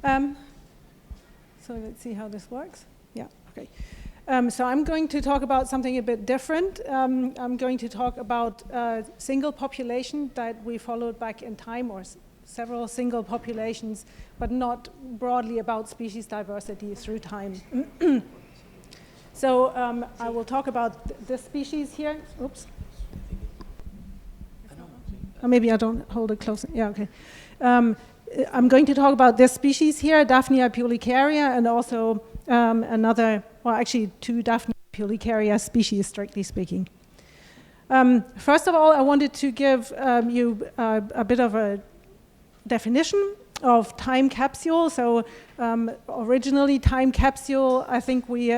So let's see how this works. Yeah, okay. So I'm going to talk about something a bit different. I'm going to talk about a single population that we followed back in time, or several single populations, but not broadly about species diversity through time. So I will talk about this species here. Oops. Or maybe I don't hold it close. Yeah, okay. I'm going to talk about this species here, Daphnia pulicaria, and also another, well, actually two Daphnia pulicaria species, strictly speaking. First of all, I wanted to give you a bit of a definition of time capsule. So originally, time capsule, I think we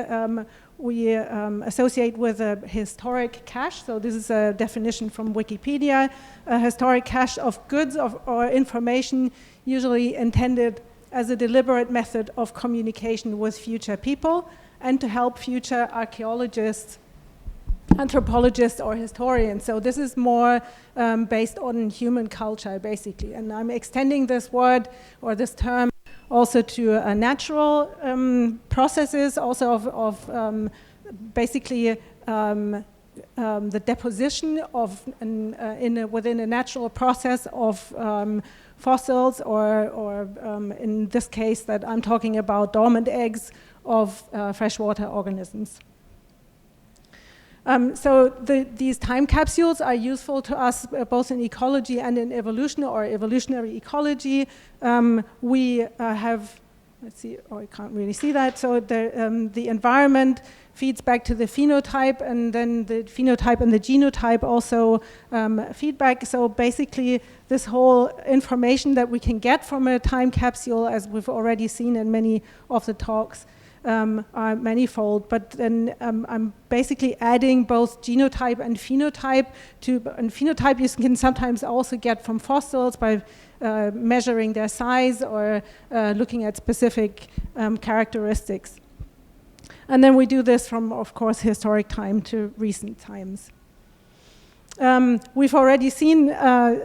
associate with a historic cache. So this is a definition from Wikipedia, a historic cache of goods or information usually intended as a deliberate method of communication with future people and to help future archaeologists, anthropologists, or historians. So this is more based on human culture, basically. And I'm extending this word or this term also to natural processes, also of basically the deposition of within a natural process of fossils, or in this case that I'm talking about, dormant eggs of freshwater organisms. So these time capsules are useful to us both in ecology and in evolution or evolutionary ecology. We have, let's see, oh, I can't really see that. So the environment feeds back to the phenotype, and then the phenotype and the genotype also feedback. So basically, this whole information that we can get from a time capsule, as we've already seen in many of the talks, are manifold, but then I'm basically adding both genotype and phenotype and phenotype you can sometimes also get from fossils by measuring their size or looking at specific characteristics. And then we do this from, of course, historic time to recent times. We've already seen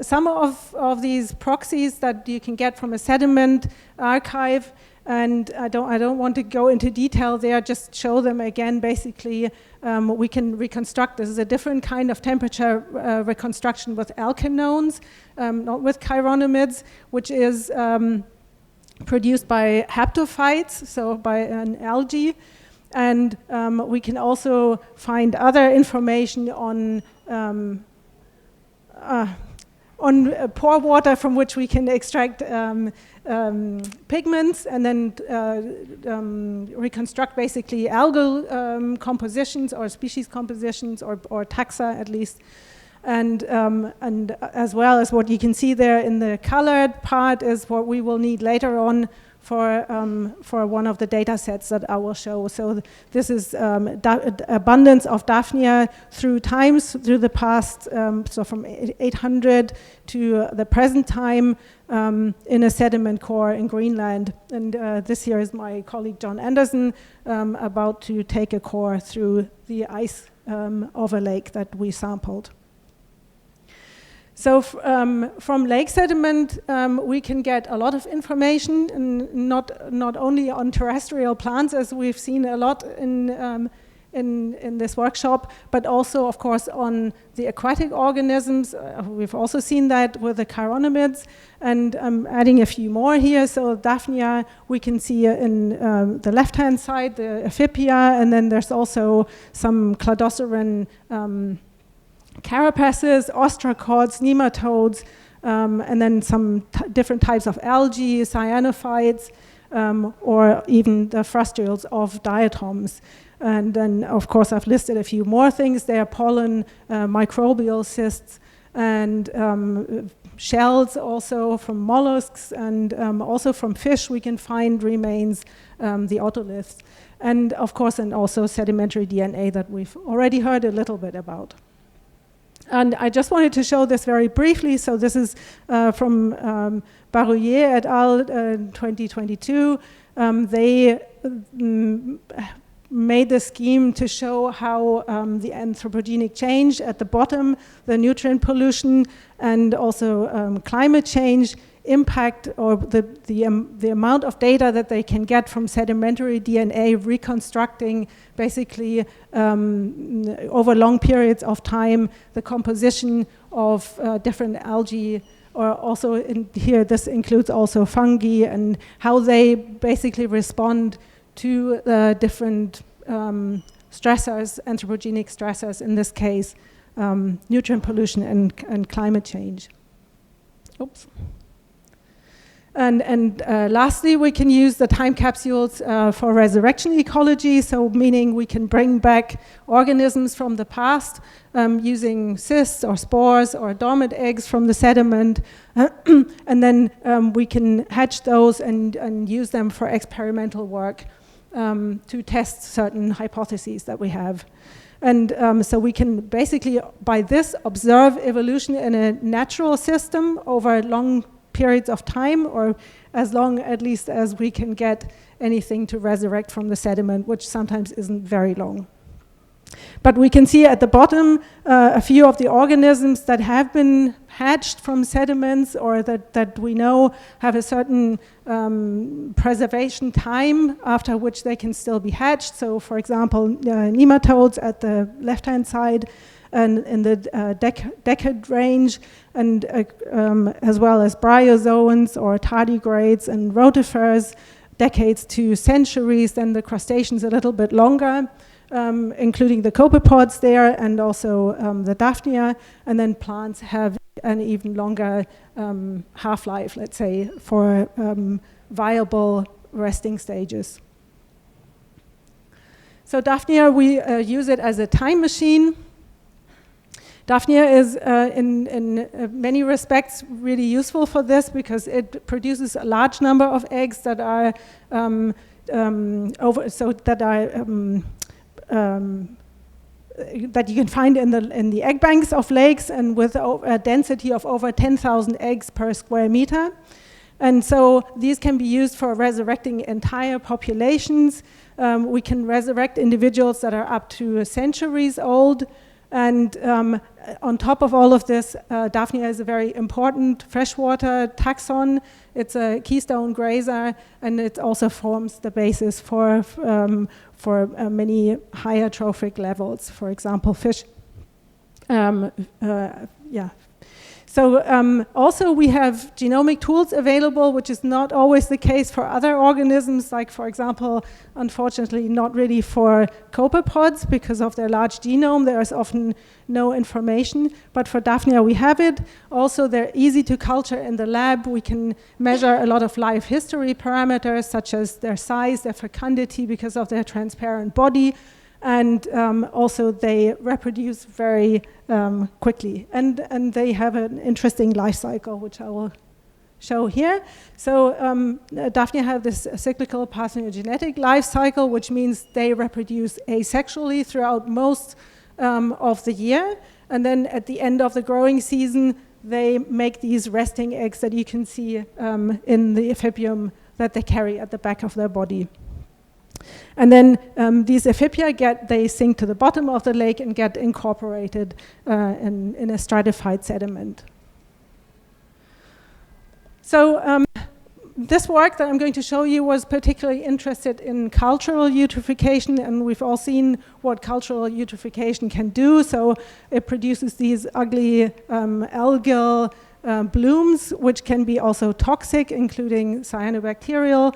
some of these proxies that you can get from a sediment archive, and I don't want to go into detail there, just show them again. Basically, we can reconstruct. This is a different kind of temperature reconstruction with alkanones, not with chironomids, which is produced by haptophytes, so by an algae. And we can also find other information on pore water from which we can extract pigments, and then reconstruct basically algal compositions or species compositions or taxa at least. And as well as what you can see there in the colored part is what we will need later on for one of the data sets that I will show. So this is abundance of Daphnia through times, through the past, so from 800 to the present time in a sediment core in Greenland. And this here is my colleague John Anderson about to take a core through the ice of a lake that we sampled. So from lake sediment, we can get a lot of information, and not only on terrestrial plants, as we've seen a lot in this workshop, but also, of course, on the aquatic organisms. We've also seen that with the chironomids, and I'm adding a few more here. So Daphnia, we can see in the left-hand side, the Aphippia, and then there's also some cladoceran carapaces, ostracods, nematodes, and then some different types of algae, cyanophytes, or even the frustules of diatoms. And then, of course, I've listed a few more things. There are pollen, microbial cysts, and shells also from mollusks, and also from fish we can find remains, the otoliths. And, of course, and also sedimentary DNA that we've already heard a little bit about. And I just wanted to show this very briefly. So this is from Barouillet et al. 2022. They made the scheme to show how the anthropogenic change at the bottom, the nutrient pollution, and also climate change impact or the amount of data that they can get from sedimentary DNA reconstructing basically over long periods of time the composition of different algae, or also in here this includes also fungi and how they basically respond to different stressors, anthropogenic stressors, in this case nutrient pollution and climate change. Oops. And lastly, we can use the time capsules for resurrection ecology, so meaning we can bring back organisms from the past using cysts or spores or dormant eggs from the sediment, and then we can hatch those and use them for experimental work to test certain hypotheses that we have. And so we can basically, by this, observe evolution in a natural system over long periods of time, or as long at least as we can get anything to resurrect from the sediment, which sometimes isn't very long. But we can see at the bottom a few of the organisms that have been hatched from sediments, or that we know have a certain preservation time after which they can still be hatched. So for example, nematodes at the left-hand side, and in the decade range, and as well as bryozoans or tardigrades and rotifers, decades to centuries, then the crustaceans a little bit longer, including the copepods there, and also the Daphnia, and then plants have an even longer half-life, let's say, for viable resting stages. So Daphnia, we use it as a time machine. Daphnia is, in many respects, really useful for this because it produces a large number of eggs that are that you can find in the egg banks of lakes, and with a density of over 10,000 eggs per square meter. And so these can be used for resurrecting entire populations. We can resurrect individuals that are up to centuries old. And on top of all of this, Daphnia is a very important freshwater taxon. It's a keystone grazer, and it also forms the basis for many higher trophic levels, for example, fish. So also we have genomic tools available, which is not always the case for other organisms, like, for example, unfortunately not really for copepods because of their large genome. There is often no information, but for Daphnia we have it. Also, they're easy to culture in the lab. We can measure a lot of life history parameters, such as their size, their fecundity, because of their transparent body. And also they reproduce very quickly, and they have an interesting life cycle, which I will show here. So Daphnia have this cyclical parthenogenetic life cycle, which means they reproduce asexually throughout most of the year, and then at the end of the growing season they make these resting eggs that you can see in the ephibium that they carry at the back of their body. And then these ephibia they sink to the bottom of the lake and get incorporated in a stratified sediment. So this work that I'm going to show you was particularly interested in cultural eutrophication, and we've all seen what cultural eutrophication can do. So it produces these ugly algal blooms, which can be also toxic, including cyanobacterial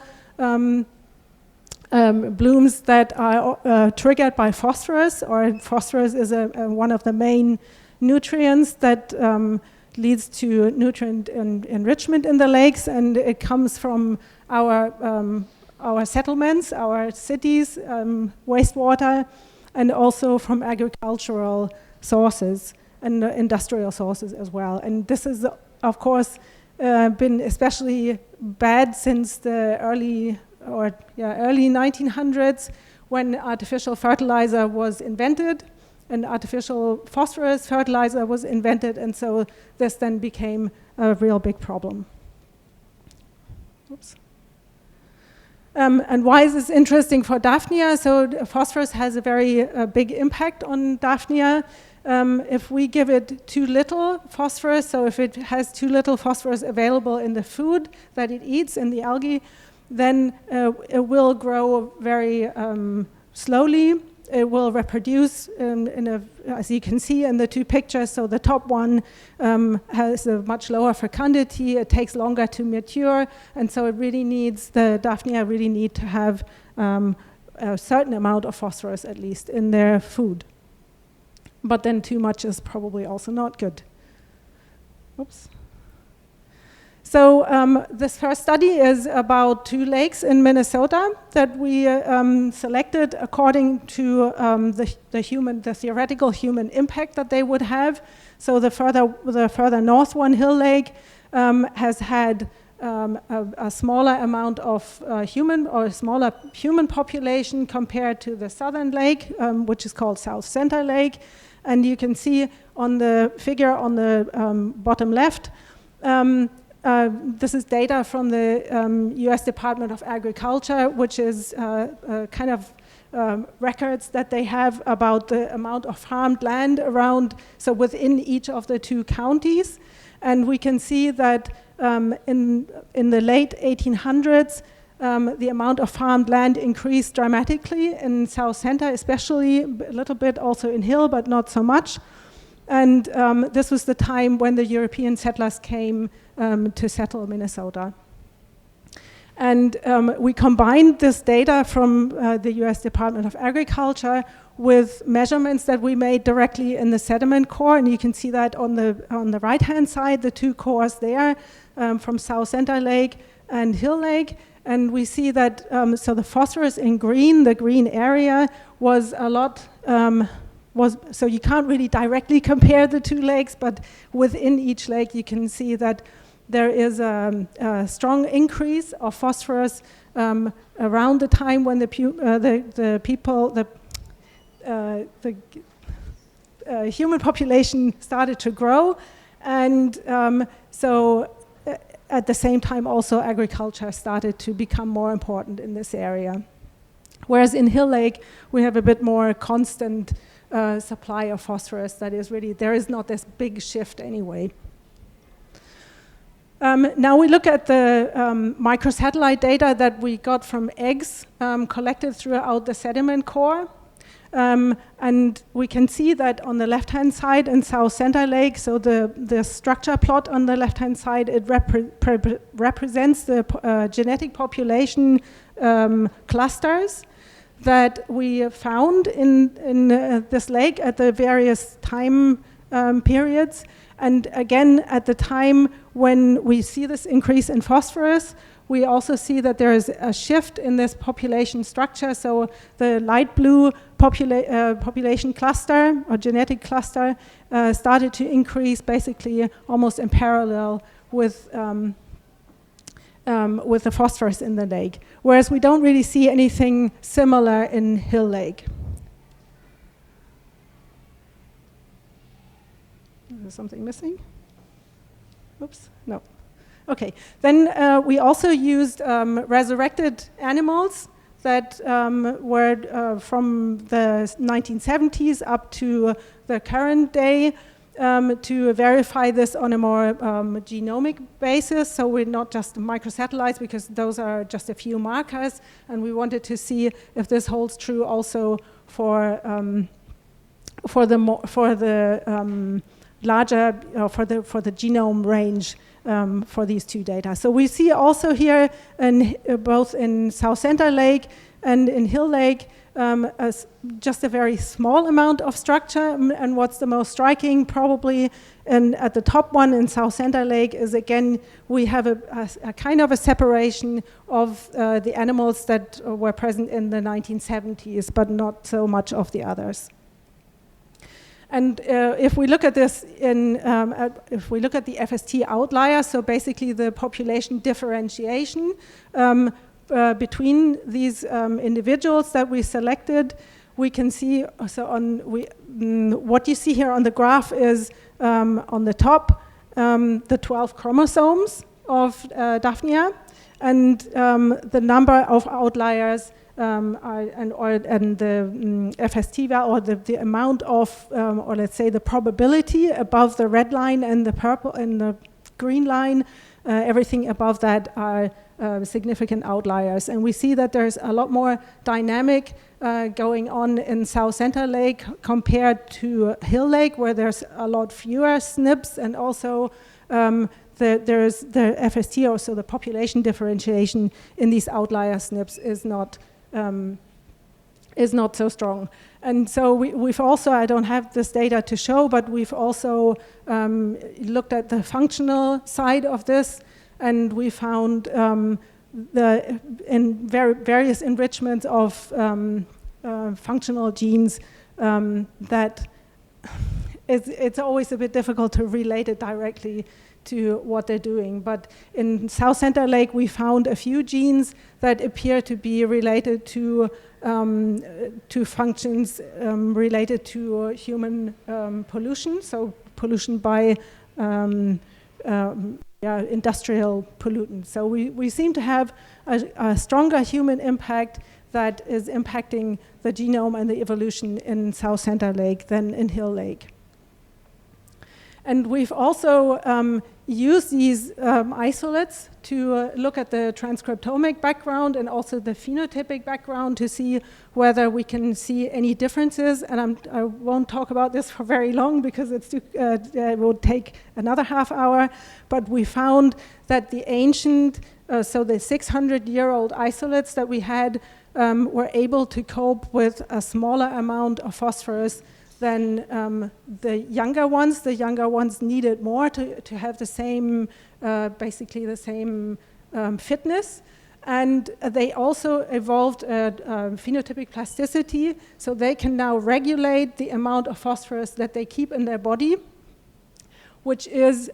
blooms that are triggered by phosphorus, or phosphorus is one of the main nutrients that leads to nutrient enrichment in the lakes, and it comes from our settlements, our cities, wastewater, and also from agricultural sources and industrial sources as well. And this is, of course, been especially bad since the early 1900s, when artificial fertilizer was invented, and artificial phosphorus fertilizer was invented, and so this then became a real big problem. Oops. And why is this interesting for Daphnia? So phosphorus has a very big impact on Daphnia. If we give it too little phosphorus, so if it has too little phosphorus available in the food that it eats, in the algae, then it will grow very slowly. It will reproduce as you can see in the two pictures. So the top one has a much lower fecundity. It takes longer to mature, and so it really needs, the Daphnia really need to have a certain amount of phosphorus at least in their food. But then too much is probably also not good. Oops. So this first study is about 2 lakes in Minnesota that we selected according to the theoretical human impact that they would have. So the further north one, Hill Lake, has had a smaller amount of smaller human population compared to the southern lake, which is called South Center Lake. And you can see on the figure on the bottom left, this is data from the US Department of Agriculture, which is kind of records that they have about the amount of farmed land around, so within each of the 2 counties. And we can see that in the late 1800s, the amount of farmed land increased dramatically in South Center, especially a little bit also in Hill, but not so much. And this was the time when the European settlers came to settle Minnesota. And we combined this data from the US Department of Agriculture with measurements that we made directly in the sediment core, and you can see that on the right-hand side, the 2 cores there from South Center Lake and Hill Lake. And we see that, so the phosphorus in green, the green area, was a lot, so you can't really directly compare the 2 lakes, but within each lake you can see that there is a strong increase of phosphorus around the time when the human population started to grow, and so at the same time also agriculture started to become more important in this area. Whereas in Hill Lake we have a bit more constant supply of phosphorus. That is really, there is not this big shift anyway. Now we look at the microsatellite data that we got from eggs collected throughout the sediment core. And we can see that on the left-hand side in South Center Lake, so the structure plot on the left-hand side, it represents the genetic population clusters that we found in this lake at the various time periods. And again, at the time when we see this increase in phosphorus, we also see that there is a shift in this population structure. So the light blue population cluster or genetic cluster started to increase basically almost in parallel with the phosphorus in the lake, whereas we don't really see anything similar in Hill Lake. Is there something missing? Oops, no. Okay, then we also used resurrected animals that were from the 1970s up to the current day to verify this on a more genomic basis. So we're not just microsatellites, because those are just a few markers, and we wanted to see if this holds true also for the larger, for the genome range for these 2 data. So we see also here, both in South Center Lake and in Hill Lake, just a very small amount of structure. And what's the most striking, probably, and at the top one in South Center Lake, is again we have a kind of a separation of the animals that were present in the 1970s, but not so much of the others. And if we look at this if we look at the FST outlier, so basically the population differentiation between these individuals that we selected, we can see, so what you see here on the graph is on the top, the 12 chromosomes of Daphnia, and the number of outliers and the FST value, or the amount of, or let's say the probability above the red line and the purple and the green line, everything above that are significant outliers. And we see that there's a lot more dynamic going on in South Center Lake compared to Hill Lake, where there's a lot fewer SNPs, and also there's the FST, also the population differentiation in these outlier SNPs is not so strong. And so we've also, I don't have this data to show, but we've also looked at the functional side of this, and we found various enrichments of functional genes that it's always a bit difficult to relate it directly to what they're doing. But in South Center Lake, we found a few genes that appear to be related to functions related to human pollution, so pollution by industrial pollutants. So we seem to have a stronger human impact that is impacting the genome and the evolution in South Center Lake than in Hill Lake. And we've also used these isolates to look at the transcriptomic background and also the phenotypic background to see whether we can see any differences. And I won't talk about this for very long because it will take another half hour. But we found that the ancient, so the 600-year-old isolates that we had were able to cope with a smaller amount of phosphorus than the younger ones. The younger ones needed more to have the same, basically the same fitness. And they also evolved phenotypic plasticity, so they can now regulate the amount of phosphorus that they keep in their body, which is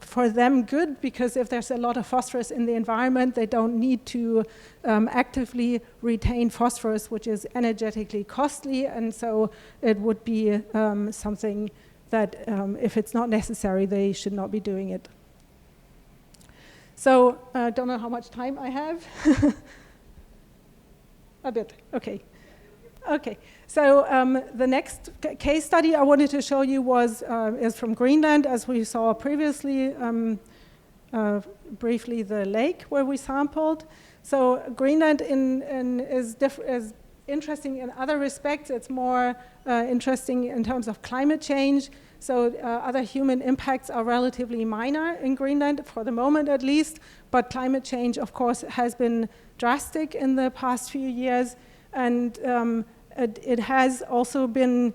for them good, because if there's a lot of phosphorus in the environment, they don't need to actively retain phosphorus, which is energetically costly, and so it would be something that if it's not necessary, they should not be doing it. So I don't know how much time I have. A bit, okay. Okay, so the next case study I wanted to show you is from Greenland, as we saw previously, briefly the lake where we sampled. So Greenland is interesting in other respects. It's more interesting in terms of climate change. So other human impacts are relatively minor in Greenland, for the moment at least, but climate change, of course, has been drastic in the past few years. And it has also been,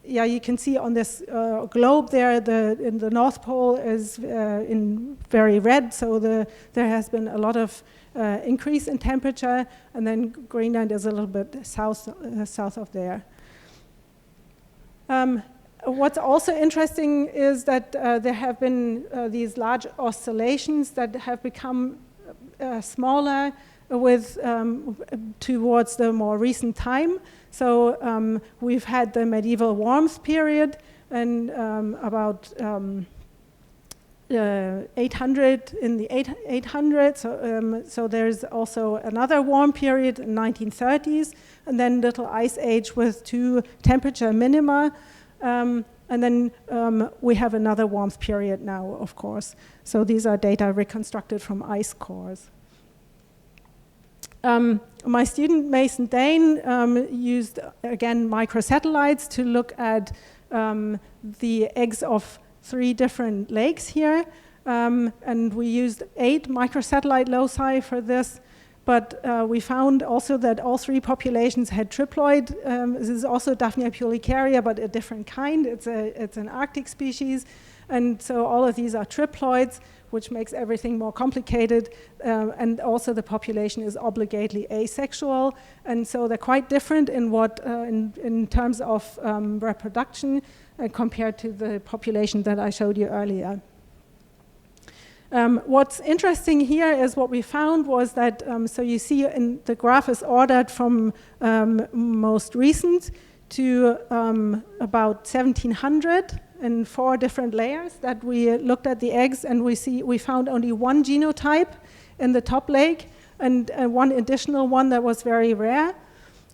you can see on this globe there, in the North Pole is in very red, so there has been a lot of increase in temperature, and then Greenland is a little bit south of there. What's also interesting is that there have been these large oscillations that have become smaller towards the more recent time. So we've had the medieval warmth period, and about 800 in the 800s. So there's also another warm period in 1930s, and then little ice age with 2 temperature minima. And then we have another warmth period now, of course. So these are data reconstructed from ice cores. My student Mason Dane used, again, microsatellites to look at the eggs of 3 different lakes here. And we used 8 microsatellite loci for this. But we found also that all 3 populations had triploid. This is also Daphnia pulicaria, but a different kind. It's an Arctic species. And so all of these are triploids, which makes everything more complicated. And also the population is obligately asexual. And so they're quite different in terms of reproduction compared to the population that I showed you earlier. What's interesting here is what we found was that, so you see the graph is ordered from most recent to about 1700 in 4 different layers that we looked at the eggs, and we found only 1 genotype in the top lake, and one additional one that was very rare.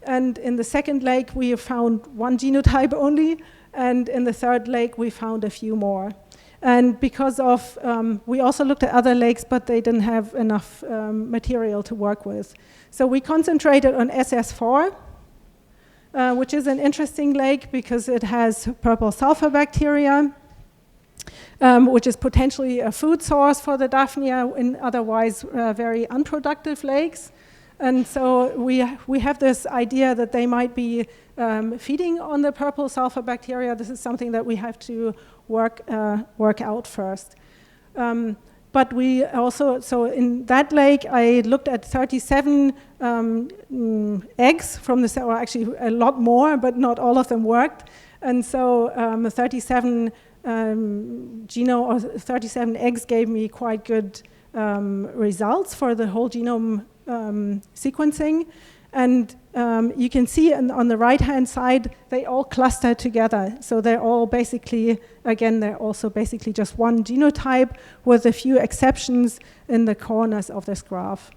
And in the second lake, we found one genotype only, and in the third lake, we found a few more. And because of, we also looked at other lakes, but they didn't have enough material to work with. So we concentrated on SS4, which is an interesting lake because it has purple sulfur bacteria, which is potentially a food source for the Daphnia in otherwise very unproductive lakes. And so we have this idea that they might be feeding on the purple sulfur bacteria. This is something that we have to work out first. But we also, so in that lake, I looked at 37 eggs from the, or actually a lot more, but not all of them worked. And so 37 or 37 eggs gave me quite good results for the whole genome sequencing. And you can see on the right-hand side, they all cluster together. So they're all basically, again, they're also basically just one genotype with a few exceptions in the corners of this graph.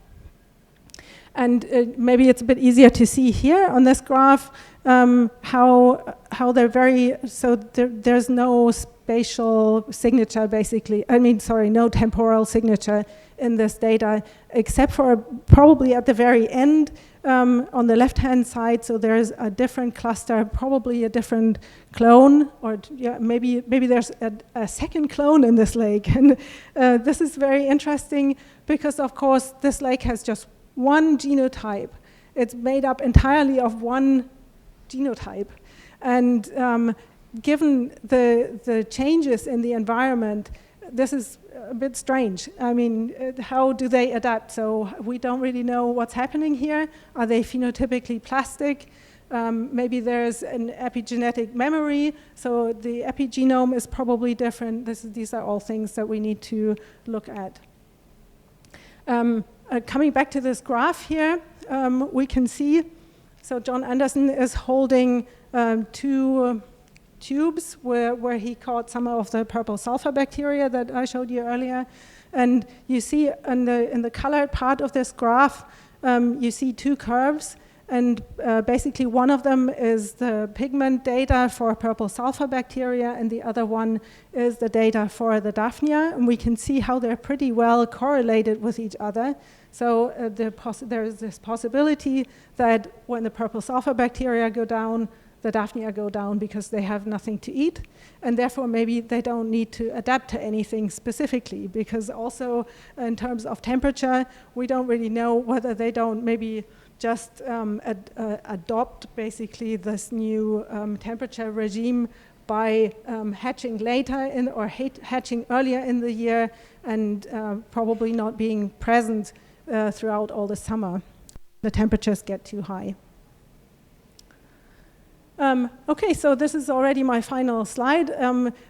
And maybe it's a bit easier to see here on this graph how they're very, so there's no spatial signature basically, no temporal signature in this data, except for probably at the very end on the left-hand side. So there's a different cluster, probably a different clone, or maybe there's a second clone in this lake. And this is very interesting because, of course, this lake has just one genotype. It's made up entirely of one genotype. And given the changes in the environment, this is a bit strange. I mean, how do they adapt? So we don't really know what's happening here. Are they phenotypically plastic? Maybe there's an epigenetic memory, so the epigenome is probably different. These are all things that we need to look at. Coming back to this graph here, we can see, so John Anderson is holding two tubes where he caught some of the purple sulfur bacteria that I showed you earlier. And you see in the colored part of this graph, you see two curves. And basically one of them is the pigment data for purple sulfur bacteria, and the other one is the data for the Daphnia. And we can see how they're pretty well correlated with each other. So there is this possibility that when the purple sulfur bacteria go down, the Daphnia go down because they have nothing to eat, and therefore maybe they don't need to adapt to anything specifically, because also in terms of temperature, we don't really know whether they don't maybe just adopt basically this new temperature regime by hatching later or hatching earlier in the year, and probably not being present throughout all the summer. The temperatures get too high. Okay, so this is already my final slide.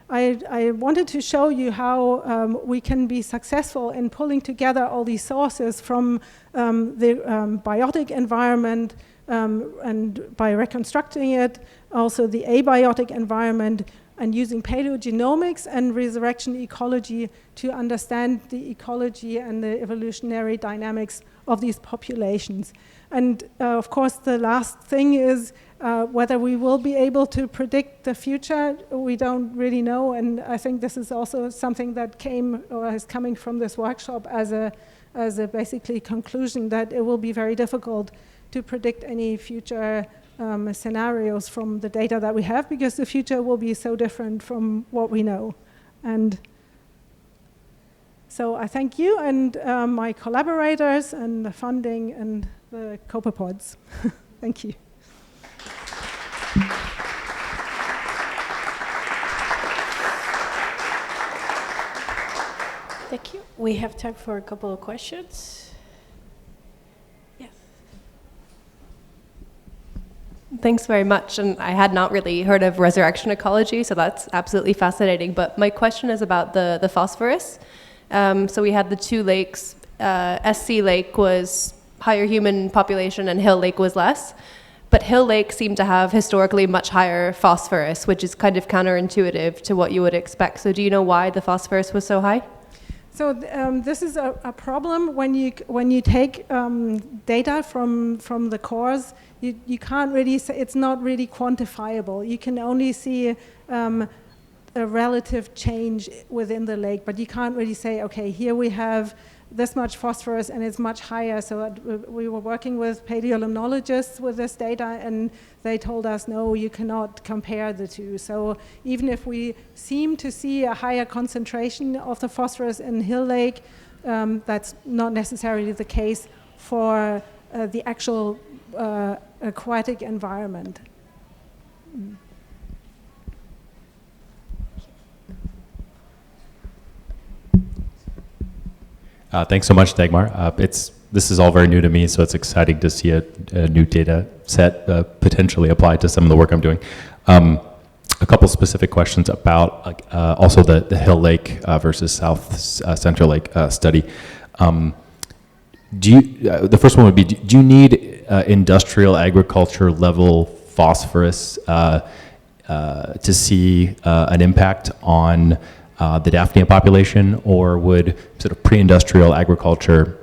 I wanted to show you how we can be successful in pulling together all these sources from the biotic environment and by reconstructing it, also the abiotic environment, and using paleogenomics and resurrection ecology to understand the ecology and the evolutionary dynamics of these populations. And of course, the last thing is whether we will be able to predict the future, we don't really know. And I think this is also something that came or is coming from this workshop as a basically conclusion, that it will be very difficult to predict any future scenarios from the data that we have, because the future will be so different from what we know. And so I thank you and my collaborators and the funding and the copepods. Thank you. Thank you. We have time for a couple of questions. Yes. Thanks very much. And I had not really heard of resurrection ecology, so that's absolutely fascinating. But my question is about the phosphorus. So we had the two lakes. SC Lake was higher human population and Hill Lake was less. But Hill Lake seemed to have historically much higher phosphorus, which is kind of counterintuitive to what you would expect. So do you know why the phosphorus was so high? So this is a problem when you take data from the cores. You can't really say, it's not really quantifiable. You can only see a relative change within the lake, but you can't really say, okay, here we have this much phosphorus and it's much higher. So we were working with paleolimnologists with this data, and they told us, no, you cannot compare the two. So even if we seem to see a higher concentration of the phosphorus in Hill Lake, that's not necessarily the case for the actual aquatic environment. Thanks so much, Dagmar. This is all very new to me, so it's exciting to see a new data set potentially applied to some of the work I'm doing. A couple specific questions about also the Hill Lake versus South Central Lake study. The first one would be, do you need industrial agriculture level phosphorus to see an impact on the Daphnia population, or would sort of pre-industrial agriculture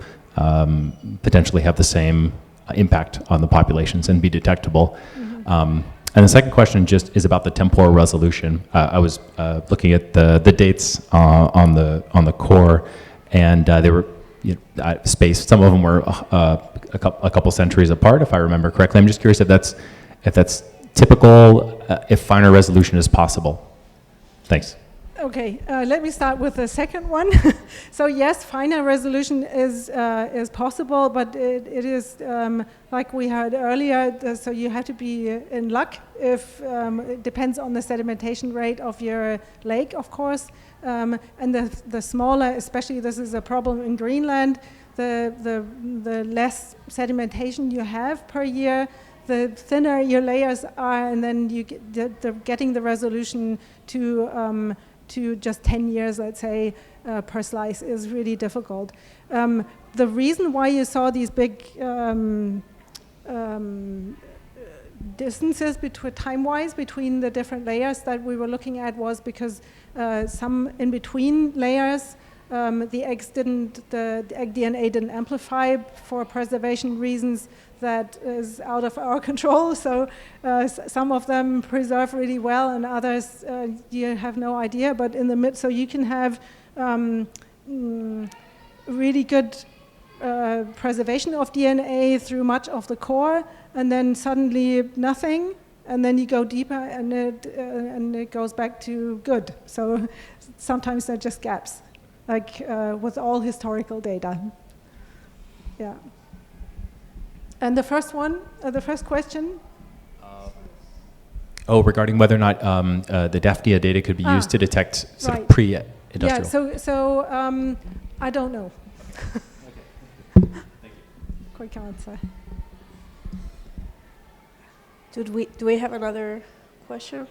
potentially have the same impact on the populations and be detectable? Mm-hmm. And the second question just is about the temporal resolution. I was looking at the dates on the core, and they were spaced. Some of them were a couple centuries apart, if I remember correctly. I'm just curious if that's typical, if finer resolution is possible. Thanks. Okay, let me start with the second one. So yes, finer resolution is possible, but it is like we heard earlier. So you have to be in luck. If it depends on the sedimentation rate of your lake, of course, and the smaller, especially this is a problem in Greenland. The less sedimentation you have per year, the thinner your layers are, and then you get getting the resolution to just 10 years, let's say, per slice is really difficult. The reason why you saw these big distances time-wise between the different layers that we were looking at was because some in between layers, the egg DNA didn't amplify for preservation reasons that is out of our control. So some of them preserve really well, and others you have no idea. But in the mid, so you can have really good preservation of DNA through much of the core, and then suddenly nothing, and then you go deeper, and it goes back to good. So sometimes they're just gaps, like with all historical data. Yeah. And the first one, the first question? Regarding whether or not the Daphnia data could be used to detect sort of pre-industrial. Yeah, so I don't know. Okay. Thank you. Quick answer. Do we have another question?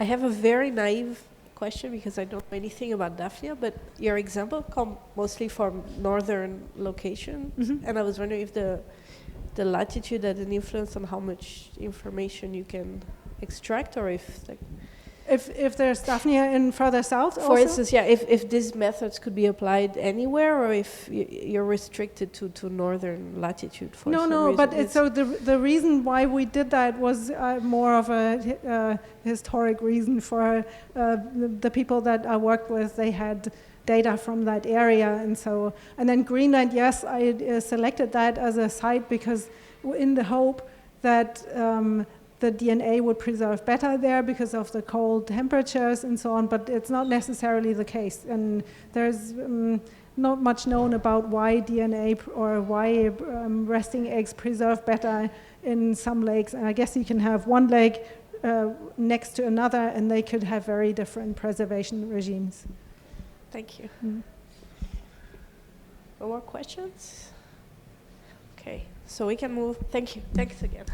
I have a very naive question because I don't know anything about Daphnia, but your example come mostly from northern location, and I was wondering if the latitude had an influence on how much information you can extract, or if there's Daphnia in further south for also? instance, yeah, if these methods could be applied anywhere, or if you're restricted to northern latitude for some reason. But so the reason why we did that was more of a historic reason for the people that I worked with. They had data from that area, and then Greenland, yes, I selected that as a site because in the hope that the DNA would preserve better there because of the cold temperatures and so on, but it's not necessarily the case. And there's not much known about why DNA or why resting eggs preserve better in some lakes. And I guess you can have one lake next to another, and they could have very different preservation regimes. Thank you. No more questions? Okay, so we can move. Thank you. Thanks again.